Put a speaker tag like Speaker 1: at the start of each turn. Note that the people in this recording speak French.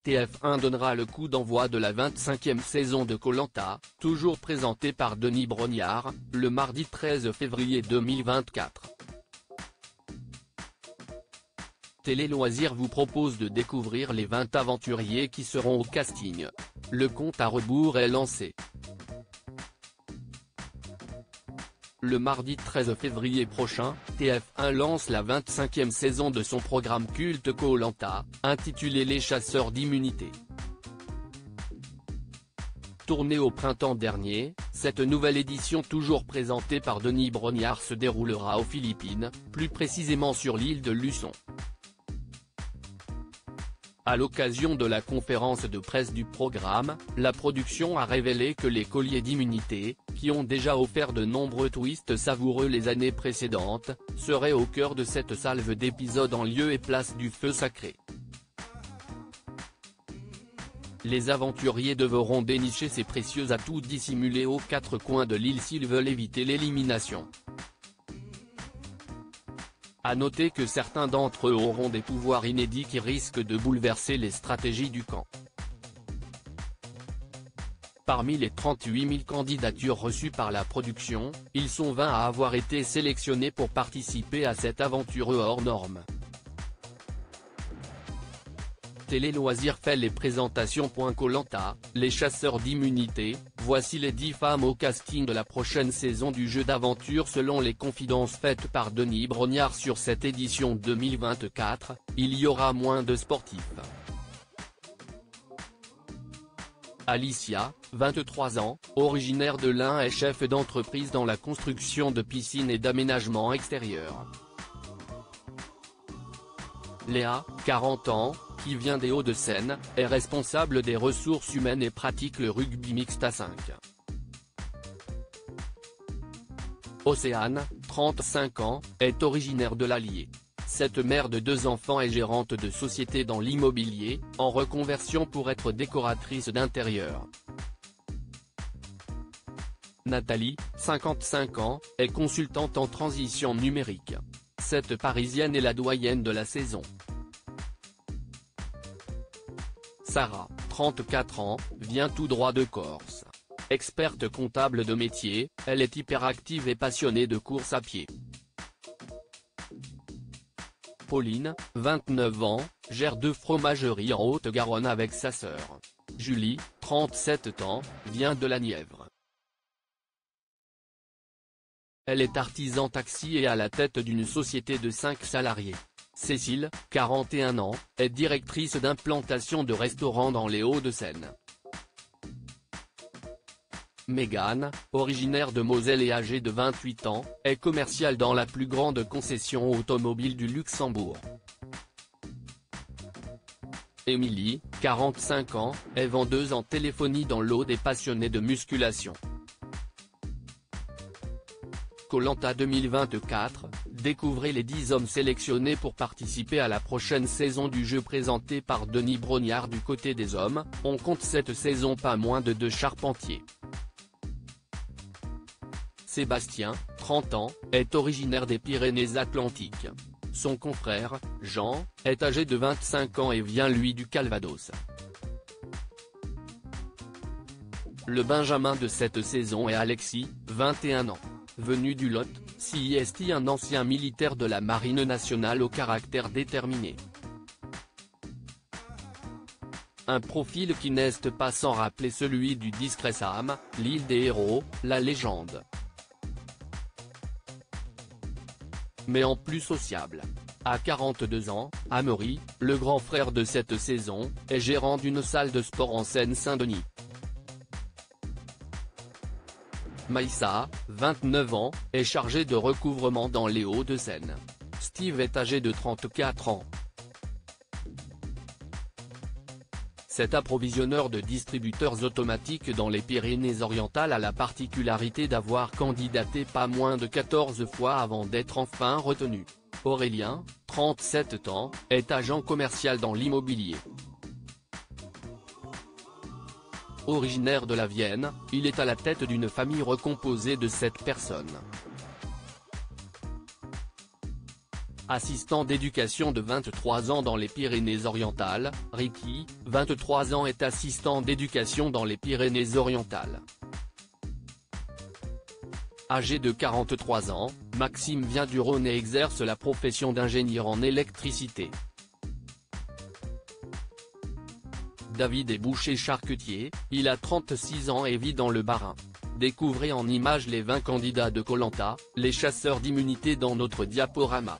Speaker 1: TF1 donnera le coup d'envoi de la 25e saison de Koh Lanta, toujours présentée par Denis Brognard, le mardi 13 février 2024. Télé Loisirs vous propose de découvrir les 20 aventuriers qui seront au casting. Le compte à rebours est lancé. Le mardi 13 février prochain, TF1 lance la 25e saison de son programme culte Koh Lanta, intitulé Les Chasseurs d'immunité. Tournée au printemps dernier, cette nouvelle édition toujours présentée par Denis Brognard se déroulera aux Philippines, plus précisément sur l'île de Luçon. À l'occasion de la conférence de presse du programme, la production a révélé que les colliers d'immunité, qui ont déjà offert de nombreux twists savoureux les années précédentes, seraient au cœur de cette salve d'épisodes en lieu et place du feu sacré. Les aventuriers devront dénicher ces précieux atouts dissimulés aux quatre coins de l'île s'ils veulent éviter l'élimination. À noter que certains d'entre eux auront des pouvoirs inédits qui risquent de bouleverser les stratégies du camp. Parmi les 38 000 candidatures reçues par la production, ils sont 20 à avoir été sélectionnés pour participer à cette aventure hors norme. Télé Loisirs fait les présentations. Koh Lanta, les chasseurs d'immunité, voici les 10 femmes au casting de la prochaine saison du jeu d'aventure. Selon les confidences faites par Denis Brognard sur cette édition 2024, il y aura moins de sportifs. Alicia, 23 ans, originaire de l'Ain, est chef d'entreprise dans la construction de piscines et d'aménagements extérieurs. Léa, 40 ans, qui vient des Hauts-de-Seine, est responsable des ressources humaines et pratique le rugby mixte à 5. Océane, 35 ans, est originaire de l'Allier. Cette mère de 2 enfants est gérante de société dans l'immobilier, en reconversion pour être décoratrice d'intérieur. Nathalie, 55 ans, est consultante en transition numérique. Cette Parisienne est la doyenne de la saison. Sarah, 34 ans, vient tout droit de Corse. Experte comptable de métier, elle est hyperactive et passionnée de course à pied. Pauline, 29 ans, gère 2 fromageries en Haute-Garonne avec sa sœur. Julie, 37 ans, vient de la Nièvre. Elle est artisan taxi et à la tête d'une société de 5 salariés. Cécile, 41 ans, est directrice d'implantation de restaurants dans les Hauts-de-Seine. Mégane, originaire de Moselle et âgée de 28 ans, est commerciale dans la plus grande concession automobile du Luxembourg. Émilie, 45 ans, est vendeuse en téléphonie dans l'Aude et passionnée de musculation. Koh Lanta 2024, découvrez les 10 hommes sélectionnés pour participer à la prochaine saison du jeu présenté par Denis Brognard. Du côté des hommes, on compte cette saison pas moins de 2 charpentiers. Sébastien, 30 ans, est originaire des Pyrénées-Atlantiques. Son confrère, Jean, est âgé de 25 ans et vient lui du Calvados. Le benjamin de cette saison est Alexis, 21 ans. Venu du Lot, CIST, un ancien militaire de la Marine nationale au caractère déterminé. Un profil qui n'est pas sans rappeler celui du discret Sam, l'île des héros, la légende. Mais en plus sociable. À 42 ans, Amaury, le grand frère de cette saison, est gérant d'une salle de sport en Seine-Saint-Denis. Maïssa, 29 ans, est chargé de recouvrement dans les Hauts-de-Seine. Steve est âgé de 34 ans. Cet approvisionneur de distributeurs automatiques dans les Pyrénées-Orientales a la particularité d'avoir candidaté pas moins de 14 fois avant d'être enfin retenu. Aurélien, 37 ans, est agent commercial dans l'immobilier. Originaire de la Vienne, il est à la tête d'une famille recomposée de 7 personnes. Assistant d'éducation de 23 ans dans les Pyrénées-Orientales, Ricky, 23 ans est assistant d'éducation dans les Pyrénées-Orientales. Âgé de 43 ans, Maxime vient du Rhône et exerce la profession d'ingénieur en électricité. David est boucher charcutier, il a 36 ans et vit dans le Bas-Rhin. Découvrez en images les 20 candidats de Koh Lanta, les chasseurs d'immunité dans notre diaporama.